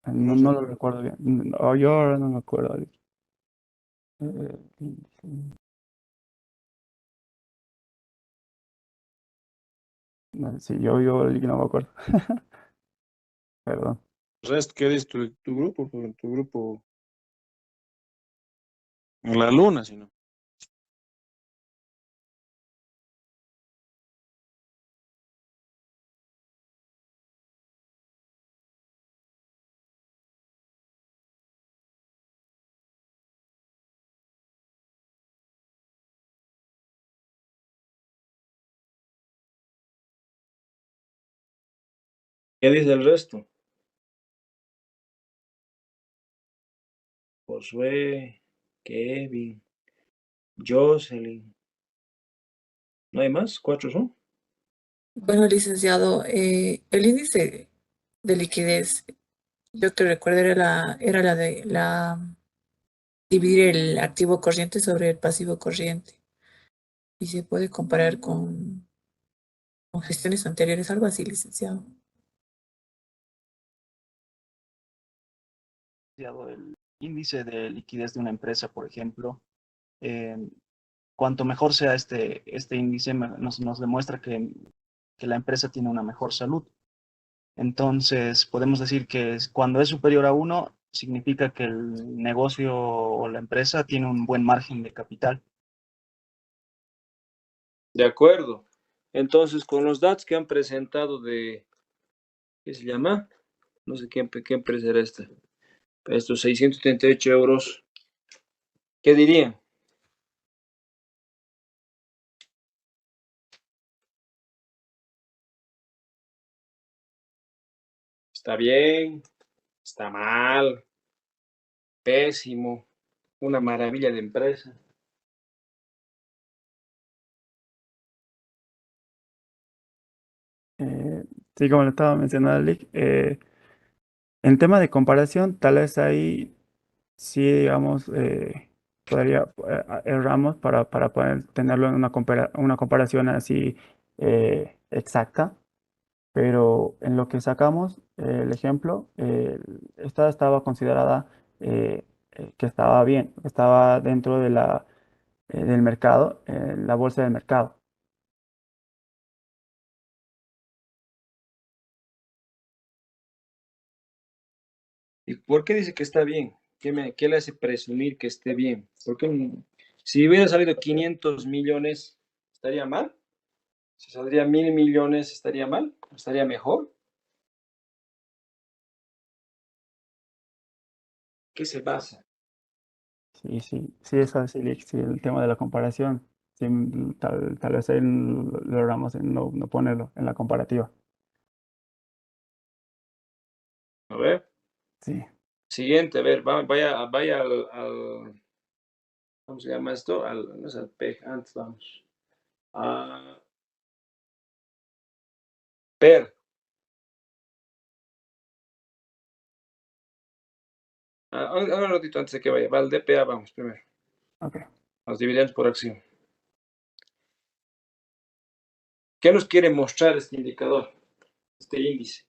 B: No,
E: No
B: no
E: sé.
B: lo recuerdo bien. No, yo ahora no me acuerdo. No, sí, yo no me acuerdo. Perdón.
E: Resto, ¿qué dice tu grupo? Tu grupo en la luna, si no. ¿Qué dice el resto? Josué, Kevin, Jocelyn. ¿No hay más? ¿Cuatro son?
C: Bueno, licenciado, el índice de liquidez, yo que recuerdo era la dividir el activo corriente sobre el pasivo corriente y se puede comparar con gestiones anteriores, algo así, licenciado.
G: El índice de liquidez de una empresa, por ejemplo, eh, cuanto mejor sea este índice, nos demuestra que la empresa tiene una mejor salud. Entonces, podemos decir que cuando es superior a uno, significa que el negocio o la empresa tiene un buen margen de capital.
E: De acuerdo. Entonces, con los datos que han presentado ¿qué se llama? No sé qué empresa era esta. Estos 638 euros, ¿qué dirían? ¿Está bien? ¿Está mal? ¿Pésimo? ¿Una maravilla de empresa?
B: Sí, como le estaba mencionando, Lick, En tema de comparación, tal vez ahí sí, digamos, erramos para poder tenerlo en una comparación así exacta, pero en lo que sacamos el ejemplo, esta estaba considerada que estaba bien, que estaba dentro de del mercado, la bolsa del mercado.
E: ¿Y por qué dice que está bien? ¿Qué le hace presumir que esté bien? Si hubiera salido 500 millones, ¿estaría mal? Si saldría 1.000 millones, ¿estaría mal? ¿Estaría mejor? ¿Qué se basa?
B: Sí, sí, sí, es así, sí, el tema de la comparación. Sí, tal vez ahí logramos en no ponerlo en la comparativa.
E: A ver,
B: Sí,
E: siguiente, a ver, vaya ¿cómo se llama esto? No es al PEG, antes vamos. A PER. Un ratito antes de que vaya, va al DPA, vamos primero.
B: ok.
E: Los dividendos por acción. ¿Qué nos quiere mostrar este indicador, este índice?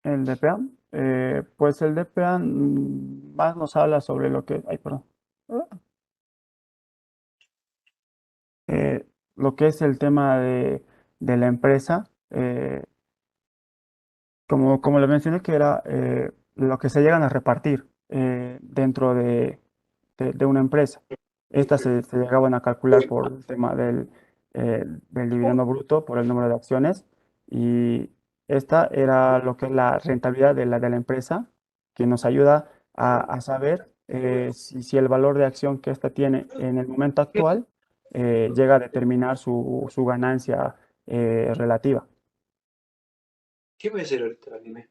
B: El DPA, pues el DPA más nos habla sobre lo que, ay, perdón, Eh, lo que es el tema de la empresa, como le mencioné, que era lo que se llegan a repartir dentro de una empresa. Estas se llegaban a calcular por el tema del dividendo bruto, por el número de acciones, y esta era lo que es la rentabilidad de la empresa, que nos ayuda a saber si el valor de acción que ésta tiene en el momento actual llega a determinar su ganancia relativa.
E: ¿Qué voy a hacer ahorita? Dime.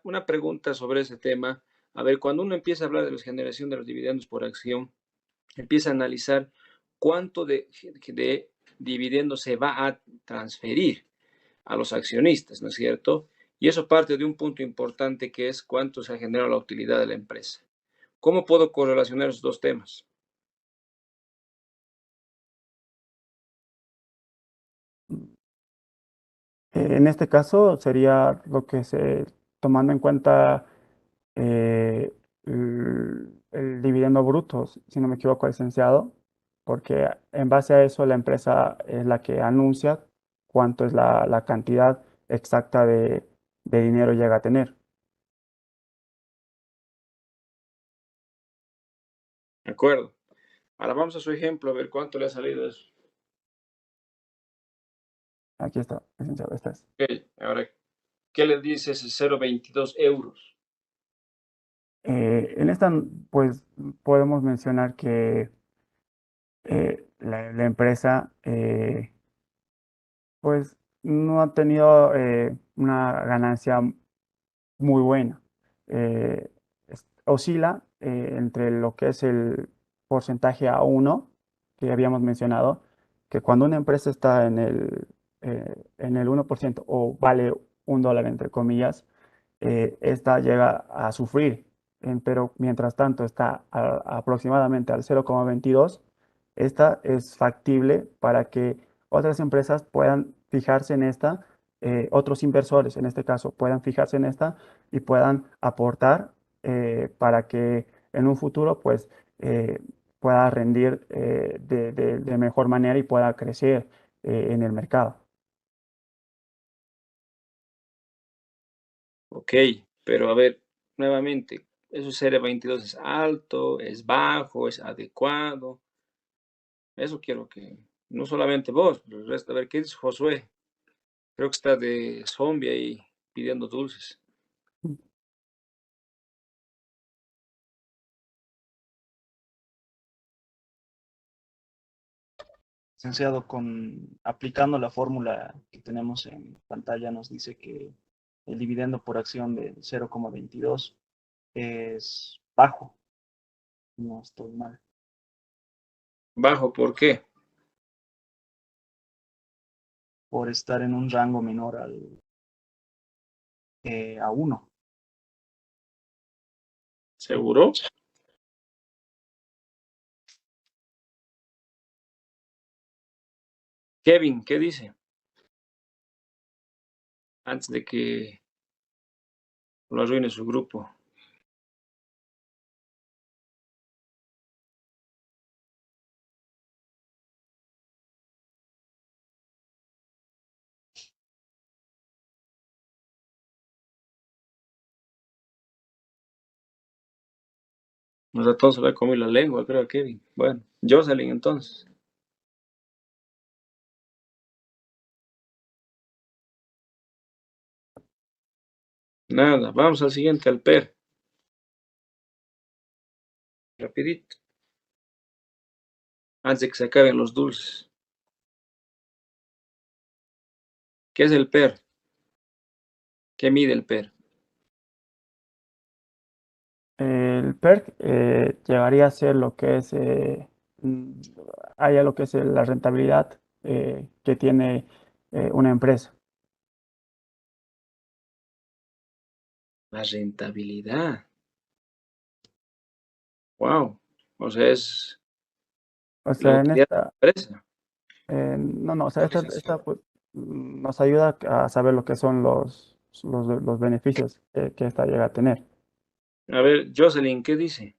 E: Una pregunta sobre ese tema. A ver, cuando uno empieza a hablar de la generación de los dividendos por acción, empieza a analizar cuánto de dividendos se va a transferir a los accionistas, ¿no es cierto? Y eso parte de un punto importante que es cuánto se ha generado la utilidad de la empresa. ¿Cómo puedo correlacionar esos dos temas?
B: En este caso sería lo que tomando en cuenta el dividendo bruto, si no me equivoco, licenciado, porque en base a eso la empresa es la que anuncia cuánto es la cantidad exacta de dinero llega a tener.
E: ¿De acuerdo? Ahora vamos a su ejemplo, a ver cuánto le ha salido eso.
B: Aquí está, licenciado, esta es.
E: Ok, ahora, ¿qué le dice ese 0,22 euros?
B: En esta, pues, podemos mencionar que la empresa, pues, no ha tenido una ganancia muy buena. Oscila entre lo que es el porcentaje A1 que habíamos mencionado, que cuando una empresa está en el 1% o vale $1 entre comillas, esta llega a sufrir, pero mientras tanto está aproximadamente al 0,22, esta es factible para que otras empresas puedan fijarse en esta, otros inversores en este caso puedan fijarse en esta y puedan aportar para que en un futuro pues pueda rendir de mejor manera y pueda crecer en el mercado.
E: Ok, pero a ver, nuevamente, ¿eso 0,22 es alto, es bajo, es adecuado? Eso quiero que, no solamente vos, pero el resto, a ver, ¿qué dice Josué? Creo que está de zombie ahí pidiendo dulces.
G: Licenciado, aplicando la fórmula que tenemos en pantalla, nos dice que el dividendo por acción de 0,22 es bajo. No estoy mal.
E: Bajo, ¿por qué?
G: por estar en un rango menor a 1.
A: ¿Seguro? Kevin, ¿qué dice? Antes de que lo arruine su grupo. Los ratón se le ha comido la lengua, creo, a Kevin. Bueno, Jocelyn, entonces. Nada, vamos al siguiente, al PER. Rapidito. Antes de que se acaben los dulces. ¿Qué es el PER? ¿Qué mide el PER?
B: El PERC llegaría a ser lo que es, mm, haya lo que es la rentabilidad que tiene una empresa.
A: La rentabilidad. Wow. O sea, es
B: O
A: la
B: sea, en
A: utilidad
B: esta,
A: de la empresa.
B: no, o sea, esta, pues, nos ayuda a saber lo que son los beneficios que esta llega a tener.
A: A ver, Jocelyn, ¿qué dice?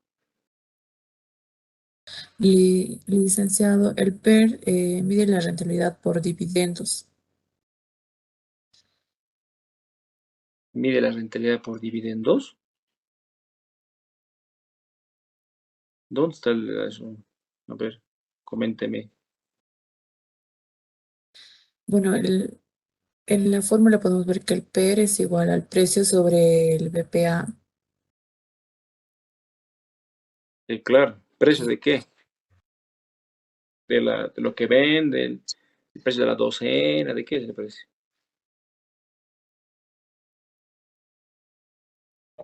C: Licenciado, el PER mide la rentabilidad por dividendos.
A: ¿Mide la rentabilidad por dividendos? ¿Dónde está eso? A ver, coménteme.
C: Bueno, en la fórmula podemos ver que el PER es igual al precio sobre el BPA.
A: Claro, ¿precio de qué? De lo que venden, el precio de la docena, ¿de qué es el precio?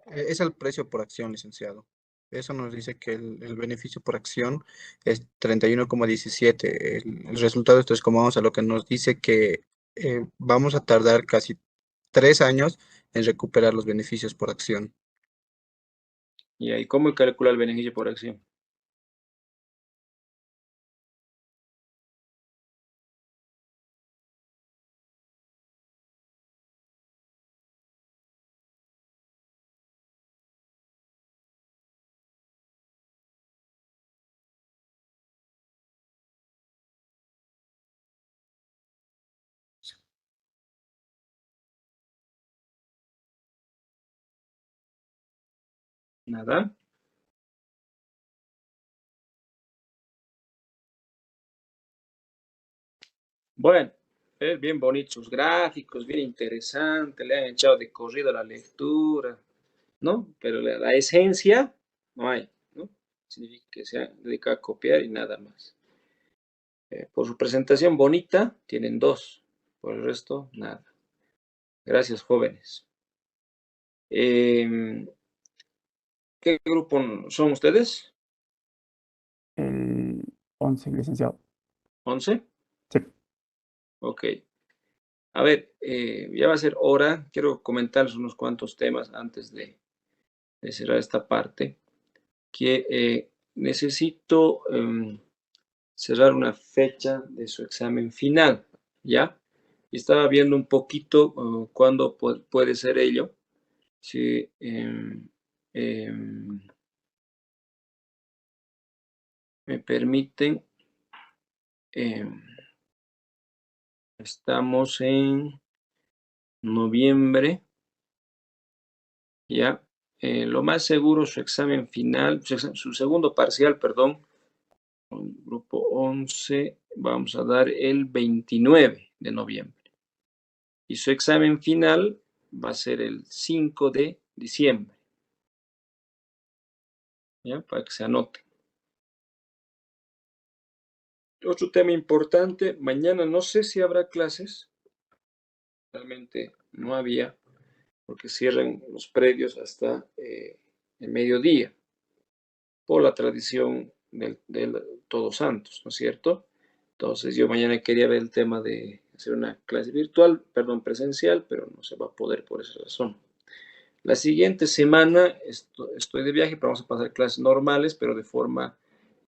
D: Es el precio por acción, licenciado. Eso nos dice que el beneficio por acción es 31,17. El resultado, esto es como vamos a lo que nos dice que vamos a tardar casi 3 años en recuperar los beneficios por acción.
A: Y ahí, ¿cómo calcula el beneficio por acción? Nada. Bueno, es bien bonitos sus gráficos, bien interesante, le han echado de corrido a la lectura, ¿no? Pero la esencia no hay, ¿no? Significa que se han dedicado a copiar y nada más. Por su presentación bonita, tienen 2. Por el resto, nada. Gracias, jóvenes. ¿Qué grupo son ustedes?
B: El 11, licenciado.
A: ¿11?
B: Sí.
A: Ok. A ver, ya va a ser hora. Quiero comentarles unos cuantos temas antes de cerrar esta parte. Que necesito cerrar una fecha de su examen final, ¿ya? Y estaba viendo un poquito cuándo puede ser ello. Si me permiten, estamos en noviembre, ¿ya? Lo más seguro, su examen final, su segundo parcial, perdón, grupo 11, vamos a dar el 29 de noviembre. Y su examen final va a ser el 5 de diciembre. ¿Ya? Para que se anote. Otro tema importante, mañana no sé si habrá clases. Realmente no había, porque cierran los predios hasta el mediodía, por la tradición del Todos Santos, ¿no es cierto? Entonces yo mañana quería ver el tema de hacer una clase virtual, perdón, presencial, pero no se va a poder por esa razón. La siguiente semana estoy de viaje, pero vamos a pasar clases normales, pero de forma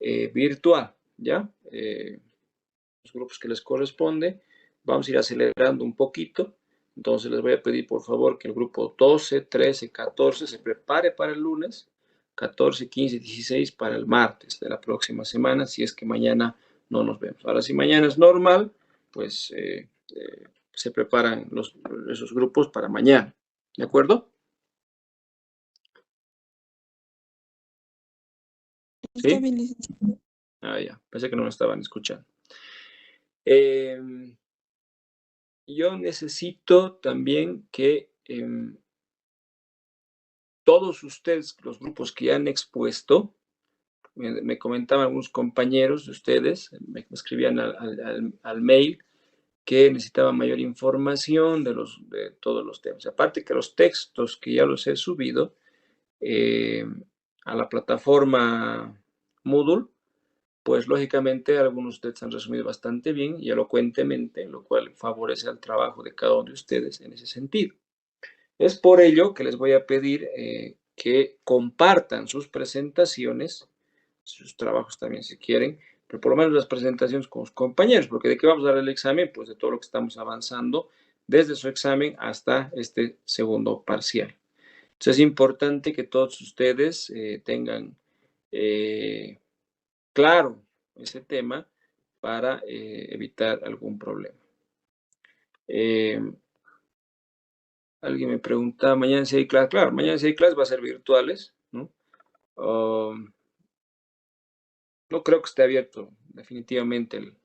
A: virtual, ¿ya? Los grupos que les corresponde, vamos a ir acelerando un poquito. Entonces les voy a pedir por favor que el grupo 12, 13, 14 se prepare para el lunes, 14, 15, 16 para el martes de la próxima semana, si es que mañana no nos vemos. Ahora, si mañana es normal, pues se preparan esos grupos para mañana, ¿de acuerdo?
C: Está
A: ¿Sí?
C: bien, licenciado.
A: Ah, ya, pensé que no me estaban escuchando. Yo necesito también que todos ustedes, los grupos que han expuesto, me comentaban algunos compañeros de ustedes, me escribían al mail que necesitaban mayor información de todos los temas. Aparte que los textos que ya los he subido a la plataforma Moodle, pues lógicamente algunos de ustedes han resumido bastante bien y elocuentemente, lo cual favorece al trabajo de cada uno de ustedes en ese sentido. Es por ello que les voy a pedir que compartan sus presentaciones, sus trabajos también si quieren, pero por lo menos las presentaciones con los compañeros, porque de qué vamos a dar el examen, pues de todo lo que estamos avanzando desde su examen hasta este segundo parcial. Entonces es importante que todos ustedes tengan claro ese tema para evitar algún problema. Alguien me pregunta, mañana si hay clases. Claro, mañana si hay clases va a ser virtuales, ¿no? No creo que esté abierto definitivamente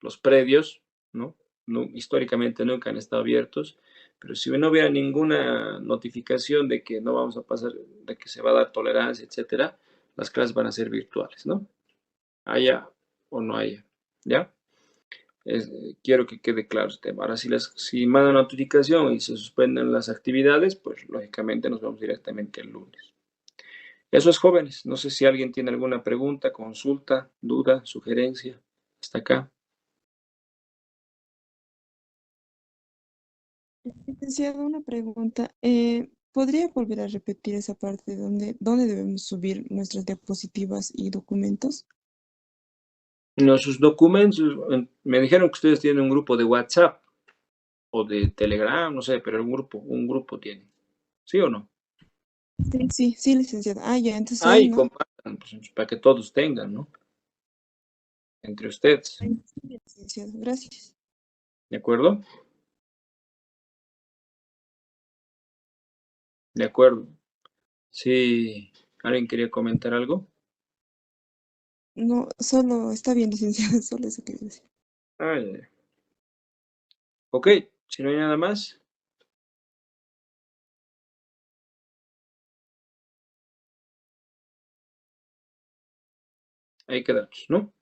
A: los predios, ¿no? Históricamente nunca han estado abiertos, pero si no hubiera ninguna notificación de que no vamos a pasar, de que se va a dar tolerancia, etcétera, las clases van a ser virtuales, ¿no? Haya o no haya, ¿ya? Quiero que quede claro este tema. Ahora, si mandan notificación y se suspenden las actividades, pues lógicamente nos vamos directamente el lunes. Eso es, jóvenes. No sé si alguien tiene alguna pregunta, consulta, duda, sugerencia. Hasta acá.
H: Licenciado, una pregunta. ¿Podría volver a repetir esa parte donde debemos subir nuestras diapositivas y documentos?
A: Sus documentos, me dijeron que ustedes tienen un grupo de WhatsApp o de Telegram, no sé, pero un grupo tienen. ¿Sí o no?
H: Sí, licenciado. Ah, ya, entonces ahí,
A: Ahí
H: ¿no?
A: compartan, pues, para que todos tengan, ¿no? Entre ustedes.
H: Ahí, sí, licenciado. Gracias.
A: ¿De acuerdo? De acuerdo. Sí, ¿alguien quería comentar algo?
H: No, solo está bien, licenciado, solo eso quería decir.
A: Ah, ya. Ok, si no hay nada más. Ahí quedamos, ¿no?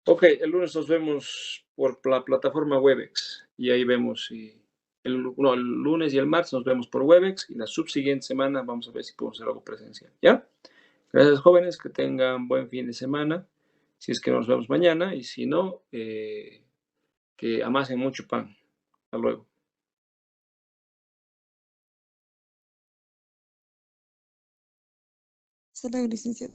A: Ok, el lunes nos vemos por la plataforma Webex y ahí vemos si el lunes y el martes nos vemos por Webex y la subsiguiente semana vamos a ver si podemos hacer algo presencial, ¿ya? Gracias, jóvenes, que tengan buen fin de semana, si es que nos vemos mañana y si no, que amasen mucho pan. Hasta luego.
H: Hasta luego, licenciado.